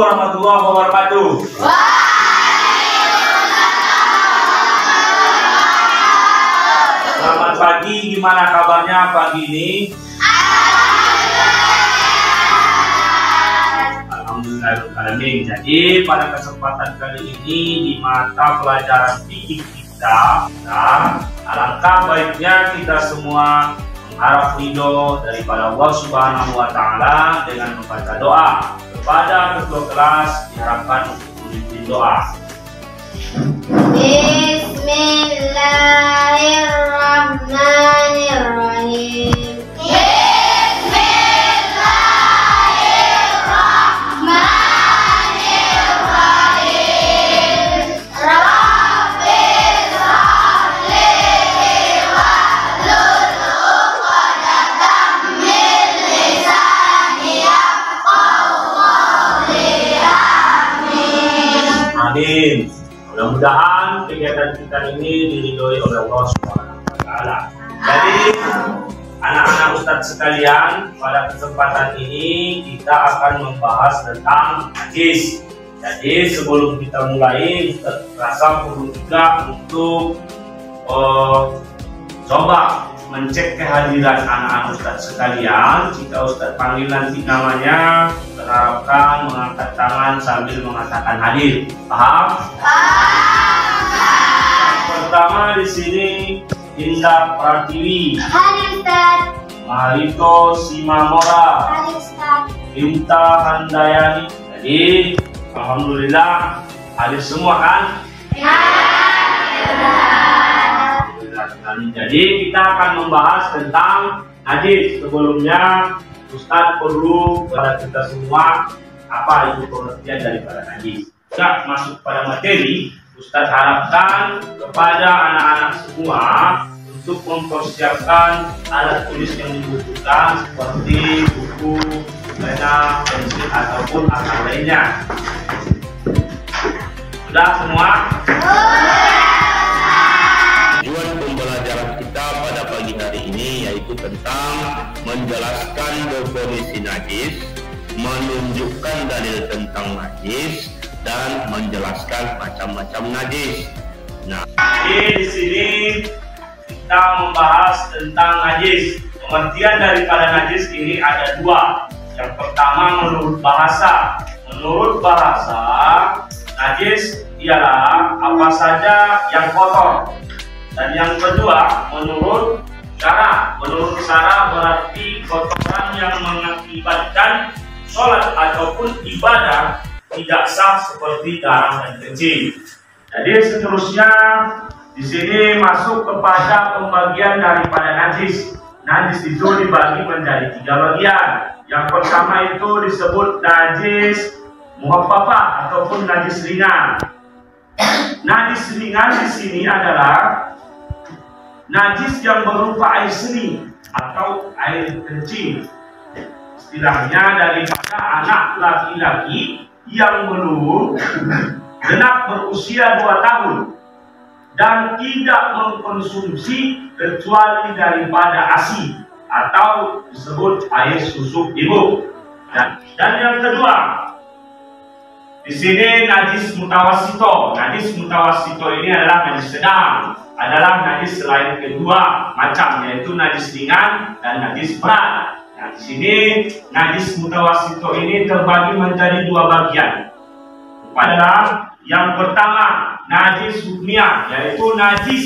warahmatullahi wabarakatuh. Selamat pagi, gimana kabarnya pagi ini? Alhamdulillahirrahmanirrahim. Jadi pada kesempatan kali ini di mata pelajaran fikih kita, alangkah baiknya kita semua mengharap ridho daripada Allah Subhanahu wa Ta'ala dengan membaca doa. Kepada ketua kelas diharapkan untuk memimpin doa. Bismillahirrahmanirrahim. Amin. Mudah-mudahan kegiatan kita ini diridhoi oleh Allah Subhanahu wa Ta'ala. Jadi anak-anak ustadz sekalian, pada kesempatan ini kita akan membahas tentang najis. Jadi sebelum kita mulai, Ustadz rasa perlu juga untuk coba mencek kehadiran anak-anak ustadz sekalian. Jika ustadz panggil nanti namanya, terharapkan mengangkat tangan sambil mengatakan hadir. Paham? Pertama di sini Indah Pratiwi. Hadir Ustaz. Marito Simamora. Hadir Ustaz. Inta Handayani. Jadi alhamdulillah hadir semua kan? Jadi kita akan membahas tentang najis. Sebelumnya Ustadz perlu pada kita semua apa itu pengertian daripada najis. Kita masuk pada materi. Ustadz harapkan kepada anak-anak semua untuk mempersiapkan alat tulis yang dibutuhkan seperti buku, pena, pensil ataupun alat lainnya. Sudah semua? Tujuan pembelajaran kita pada pagi hari ini yaitu tentang menjelaskan definisi najis, menunjukkan dalil tentang najis, dan menjelaskan macam-macam najis. Nah, di sini kita membahas tentang najis. Pengertian daripada najis ini ada dua. Yang pertama menurut bahasa. Menurut bahasa, najis ialah apa saja yang kotor. Dan yang kedua, menurut syara. Menurut syara berarti kotoran yang mengakibatkan sholat ataupun ibadah tidak sah seperti darah dan kencing. Jadi seterusnya di sini masuk kepada pembagian daripada najis. Najis itu dibagi menjadi 3 bagian. Yang pertama itu disebut najis muhaffafah ataupun najis ringan. Najis ringan di sini adalah najis yang berupa air seni atau air kencing. Istilahnya daripada anak laki-laki yang belum genap berusia 2 tahun dan tidak mengkonsumsi kecuali daripada ASI atau disebut air susu ibu. Dan yang kedua, di sini najis mutawassito. Najis mutawassito ini adalah najis sedang, adalah najis selain kedua macam, yaitu najis ringan dan najis berat. Nah, di sini najis mutawassito ini terbagi menjadi 2 bagian. Adalah yang pertama najis hukmiyah, yaitu najis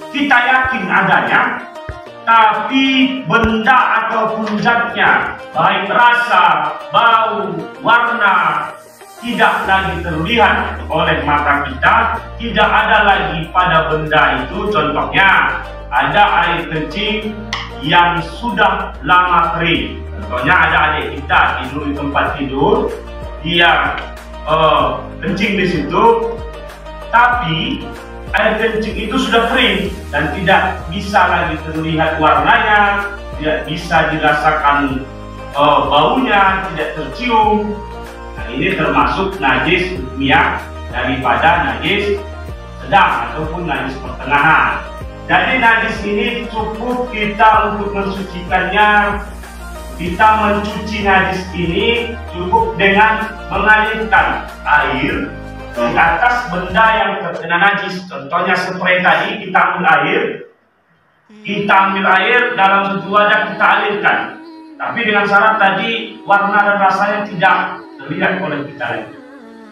kita yakin adanya, tapi benda ataupun zatnya, baik rasa, bau, warna, tidak lagi terlihat oleh mata kita, tidak ada lagi pada benda itu. Contohnya ada air kencing yang sudah lama kering. Contohnya ada adik kita tidur di tempat tidur, dia kencing di situ, tapi air kencing itu sudah kering dan tidak bisa lagi terlihat warnanya, tidak bisa dirasakan baunya, tidak tercium. Nah, ini termasuk najis hukmiyah daripada najis sedang ataupun najis pertengahan. Jadi najis ini cukup kita untuk mensucikannya kita mencuci najis ini cukup dengan mengalirkan air di atas benda yang terkena najis. Contohnya spray tadi, kita ambil air dalam satu wadah, kita alirkan. Tapi dengan syarat tadi warna dan rasanya tidak terlihat oleh kita lagi.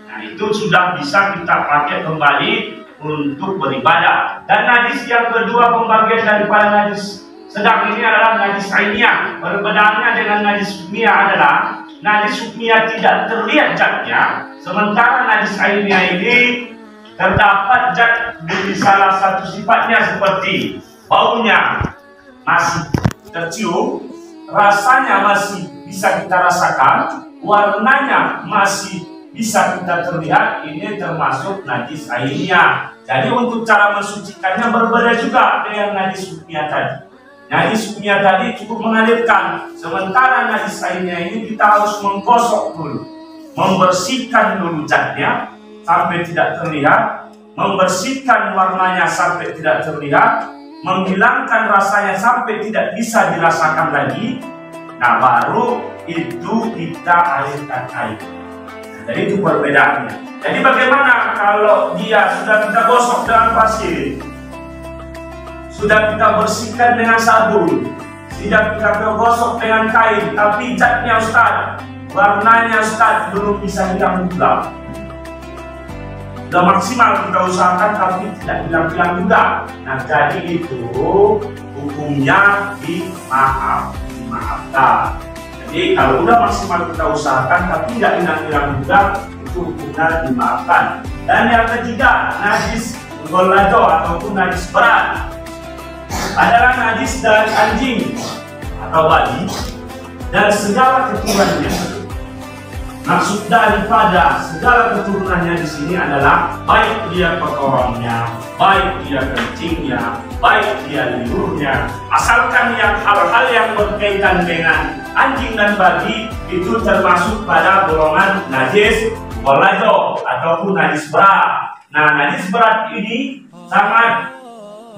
Nah, itu sudah bisa kita pakai kembali untuk beribadah. Dan najis yang kedua, pembagian daripada najis sedang ini adalah najis ainiyah. Perbedaannya dengan najis hukmiyah adalah najis hukmiyah tidak terlihat zatnya, sementara najis ainiyah ini terdapat zat di salah satu sifatnya seperti baunya masih tercium, rasanya masih bisa kita rasakan, warnanya masih bisa kita terlihat. Ini termasuk najis ainiyah. Jadi untuk cara mensucikannya berbeda juga dengan najis hukmiyah tadi. Najis hukmiyah tadi cukup mengalirkan, sementara najis ainiyah ini kita harus menggosok dulu, membersihkan dulu zatnya sampai tidak terlihat, membersihkan warnanya sampai tidak terlihat, menghilangkan rasanya sampai tidak bisa dirasakan lagi. Nah, baru itu kita alirkan air. Nah, jadi itu perbedaannya. Jadi bagaimana kalau dia sudah kita gosok dengan pasir, sudah kita bersihkan dengan sabun, sudah kita gosok dengan kain, tapi zatnya Ustaz, warnanya Ustaz belum bisa hilang juga. Sudah maksimal kita usahakan tapi tidak hilang-hilang juga. Nah, jadi itu hukumnya dimaafkan. Jadi kalau udah maksimal kita usahakan tapi tidak hilang-hilang juga, itu hukumnya dimaafkan. Dan yang ketiga, najis golado ataupun najis berat adalah najis dari anjing atau babi dan segala keturunannya. Maksud daripada segala keturunannya di sini adalah baik dia kotorannya, baik dia kencingnya, baik dia liurnya, asalkan yang hal-hal yang berkaitan dengan anjing dan babi itu termasuk pada golongan najis golado ataupun najis berat. Nah, najis berat ini sangat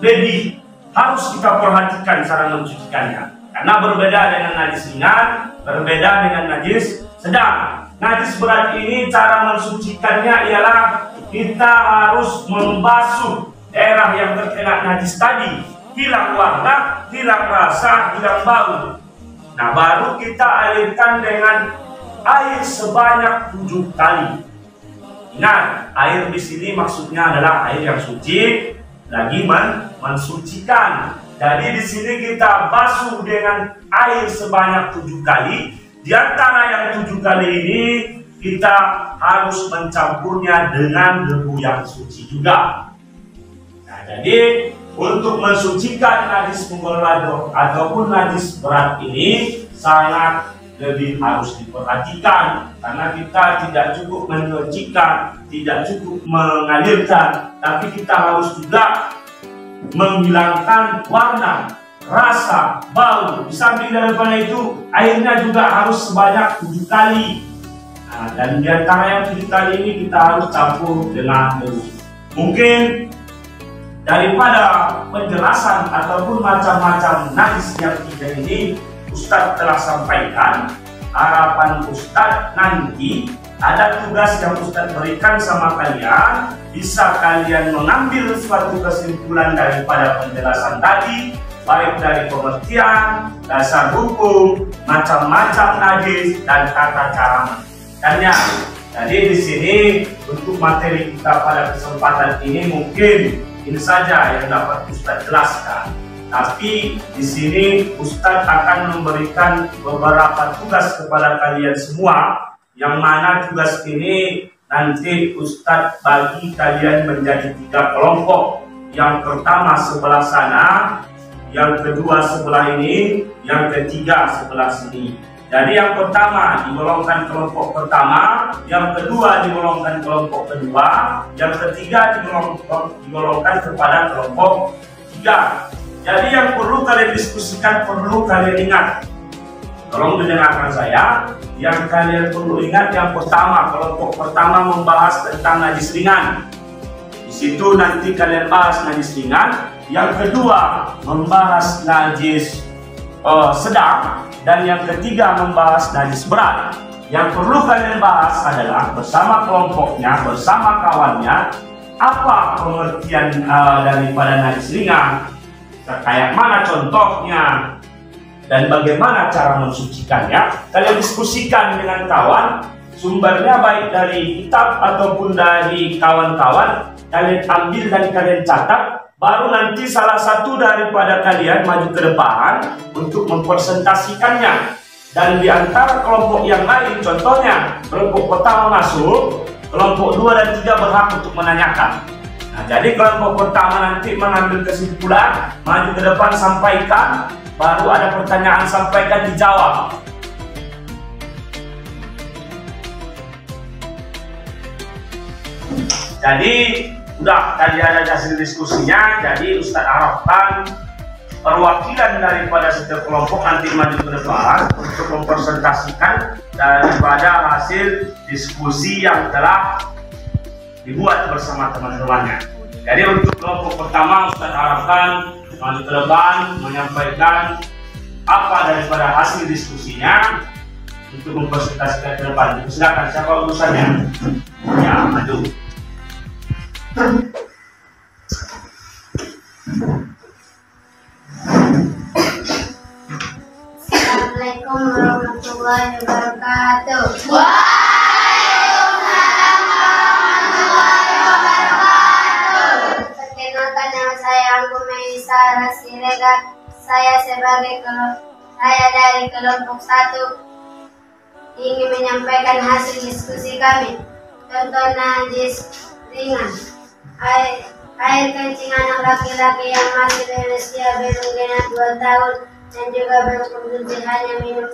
lebih harus kita perhatikan cara mencucikannya, karena berbeda dengan najis ringan, berbeda dengan najis sedang. Najis berat ini cara mensucikannya ialah kita harus membasuh daerah yang terkena najis tadi, hilang warna, hilang rasa, hilang bau. Nah, baru kita alirkan dengan air sebanyak 7 kali. Ingat, air di sini maksudnya adalah air yang suci, lagi mensucikan. Jadi di sini kita basuh dengan air sebanyak 7 kali. Di antara yang 7 kali ini kita harus mencampurnya dengan debu yang suci juga. Nah, jadi untuk mensucikan najis golado ataupun najis berat ini sangat lebih harus diperhatikan, karena kita tidak cukup menyucikan, tidak cukup mengalirkan, tapi kita harus juga menghilangkan warna, rasa, bau. Di samping daripada itu, airnya juga harus sebanyak 7 kali. Nah, dan di antara yang 7 kali ini kita harus campur dengan debu. Mungkin daripada penjelasan ataupun macam-macam najis yang 3 ini Ustadz telah sampaikan. Harapan Ustadz nanti ada tugas yang Ustadz berikan sama kalian, bisa kalian mengambil suatu kesimpulan daripada penjelasan tadi, baik dari pengertian, dasar hukum, macam-macam najis, dan tata cara mensucikannya. Jadi di sini untuk materi kita pada kesempatan ini mungkin ini saja yang dapat Ustadz jelaskan. Tapi di sini Ustadz akan memberikan beberapa tugas kepada kalian semua, yang mana tugas ini nanti Ustadz bagi kalian menjadi 3 kelompok. Yang pertama sebelah sana, yang kedua sebelah ini, yang ketiga sebelah sini. Jadi yang pertama digolongkan kelompok pertama, yang kedua digolongkan kelompok kedua, yang ketiga digolongkan kepada kelompok 3. Jadi yang perlu kalian diskusikan, perlu kalian ingat, tolong dengarkan saya. Yang kalian perlu ingat, yang pertama, kelompok pertama membahas tentang najis ringan. Di situ nanti kalian bahas najis ringan. Yang kedua membahas najis sedang, dan yang ketiga membahas najis berat. Yang perlu kalian bahas adalah bersama kelompoknya, bersama kawannya, apa pengertian daripada najis ringan, kayak mana contohnya, dan bagaimana cara mensucikannya. Kalian diskusikan dengan kawan, sumbernya baik dari kitab ataupun dari kawan-kawan, kalian ambil dan kalian catat. Baru nanti salah satu daripada kalian maju ke depan untuk mempresentasikannya. Dan di antara kelompok yang lain, contohnya kelompok pertama masuk, kelompok 2 dan 3 berhak untuk menanyakan. Nah, jadi kelompok pertama nanti mengambil kesimpulan, maju ke depan sampaikan, baru ada pertanyaan sampaikan dijawab. Jadi udah tadi ada hasil diskusinya, jadi Ustadz harapkan perwakilan daripada setiap kelompok nanti maju ke depan untuk mempresentasikan daripada hasil diskusi yang telah dibuat bersama teman-temannya. Jadi untuk kelompok pertama Ustadz harapkan maju ke depan menyampaikan apa daripada hasil diskusinya untuk mempresentasikan ke depan. Silakan, siapa urusannya? Ya, maju. Assalamualaikum warahmatullahi wabarakatuh. Waalaikumsalam warahmatullahi wabarakatuh. Perkenalkan, nama saya Anggun Melisa Siregar. Saya dari kelompok 1 ingin menyampaikan hasil diskusi kami. Contoh najis ringan. Air kencing anak laki-laki yang masih berusia belum genap 2 tahun dan juga belum konsumsi hanya minum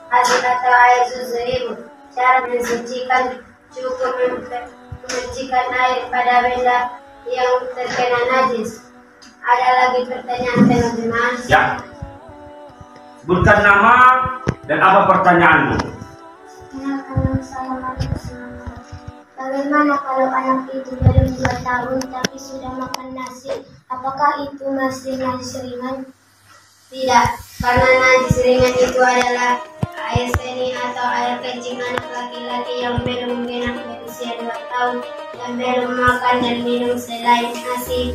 hasil atau air susu ibu. Cara mensucikan cukup mensucikan air pada benda yang terkena najis. Ada lagi pertanyaan teman-teman? Ya. Sebutkan nama dan apa pertanyaanmu? Bagaimana kalau anak itu baru 2 tahun tapi sudah makan nasi? Apakah itu masih najis ringan? Tidak, karena najis ringan itu adalah air seni atau air kencing anak laki-laki yang belum genap berusia 2 tahun dan belum makan dan minum selain nasi.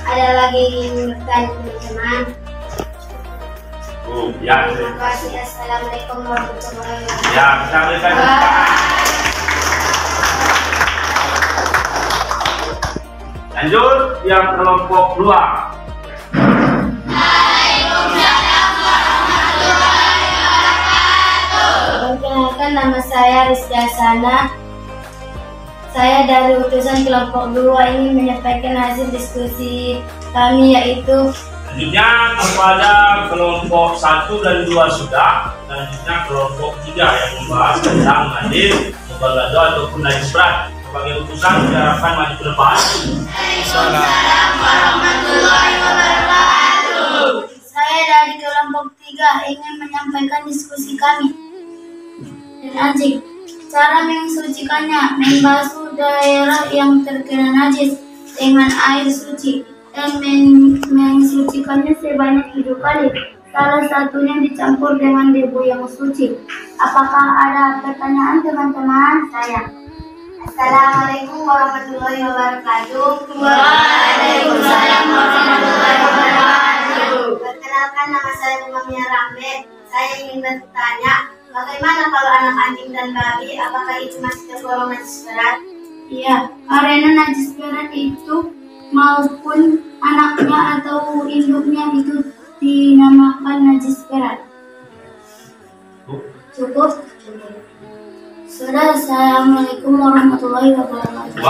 Ada lagi yang bertanya teman-teman? Ya. Terima kasih. Assalamualaikum warahmatullahi wabarakatuh. Ya, kita berikan lanjut yang kelompok 2. Waalaikumsalam warahmatullahi wabarakatuh. Perkenalkan, nama saya Rizka Sana. Saya dari utusan kelompok 2 ingin menyampaikan hasil diskusi kami, yaitu Selanjutnya kepada kelompok 1 dan 2 sudah. Selanjutnya kelompok 3 yang membahas tentang najis mubalaghah ataupun najis berat. Sebagai utusan diharapkan maju ke depan. Waalaikumsalam warahmatullahi wabarakatuh. saya dari kelompok 3 ingin menyampaikan diskusi kami. Dan anjing, cara mensucikannya, membasuh daerah yang terkena najis dengan air suci dan mensucikannya sebanyak 7 kali. Salah satunya dicampur dengan debu yang suci. Apakah ada pertanyaan teman-teman saya? Assalamualaikum warahmatullahi wabarakatuh. Waalaikumsalam warahmatullahi wabarakatuh. Perkenalkan, nama saya Umamia Rambe. Saya ingin bertanya, bagaimana kalau anak anjing dan babi, apakah itu masih tergolong najis berat? Iya, karena najis berat itu maupun anaknya atau induknya itu dinamakan najis berat. Cukup? Sudah. Assalamualaikum warahmatullahi wabarakatuh.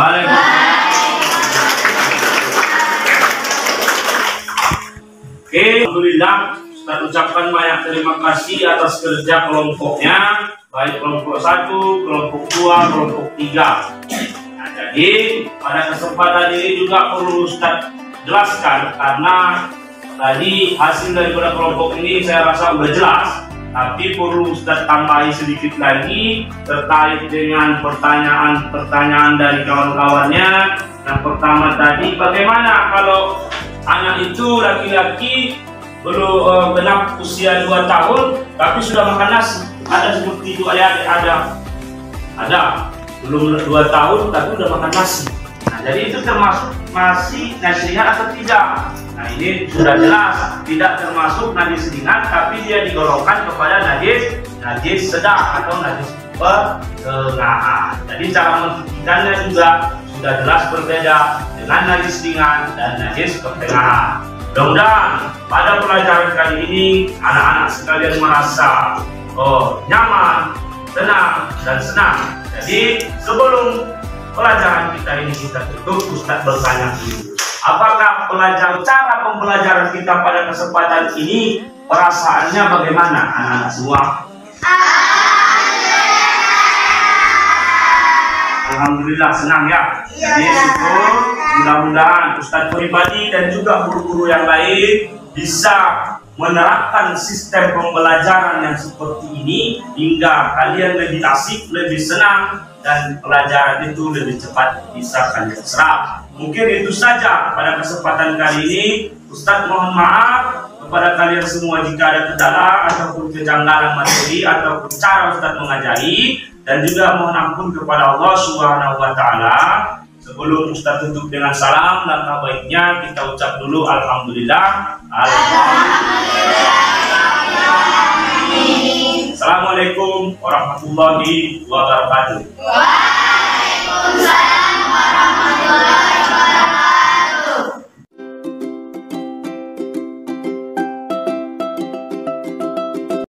Oke, alhamdulillah kita ucapkan banyak terima kasih atas kerja kelompoknya, baik kelompok 1, kelompok 2, kelompok 3. Nah, jadi pada kesempatan ini juga perlu Ustaz jelaskan, karena tadi hasil daripada kelompok ini saya rasa sudah jelas, tapi perlu Ustaz tambahi sedikit lagi terkait dengan pertanyaan-pertanyaan dari kawan-kawannya. Yang pertama tadi, bagaimana kalau anak itu laki-laki belum genap usia 2 tahun tapi sudah makan nasi. Ada seperti itu adik-adik, ada belum 2 tahun tapi udah makan nasi. Nah, jadi itu termasuk masih najis ringan atau tidak? Nah, ini sudah jelas tidak termasuk najis ringan, tapi dia digolongkan kepada najis sedang atau najis pertengahan. Jadi cara menghentikannya juga sudah jelas berbeda dengan najis ringan dan najis pertengahan. Mudah-mudahan pada pelajaran kali ini anak-anak sekalian merasa nyaman, tenang, dan senang. Jadi sebelum pelajaran kita ini kita tutup, Ustadz bertanya dulu, apakah cara pembelajaran kita pada kesempatan ini perasaannya bagaimana anak-anak semua? Alhamdulillah senang ya. Jadi syukur, mudah-mudahan Ustadz pribadi dan juga guru-guru yang lain bisa menerapkan sistem pembelajaran yang seperti ini hingga kalian lebih asik, lebih senang, dan pelajaran itu lebih cepat bisa kalian serap. Mungkin itu saja pada kesempatan kali ini. Ustadz mohon maaf kepada kalian semua jika ada kendala ataupun kejanggalan materi ataupun cara Ustadz mengajari, dan juga mohon ampun kepada Allah Subhanahu wa Ta'ala. Sebelum Ustadz tutup dengan salam, langkah baiknya kita ucap dulu Alhamdulillah. Assalamualaikum warahmatullahi wabarakatuh. Waalaikumsalam warahmatullahi wabarakatuh.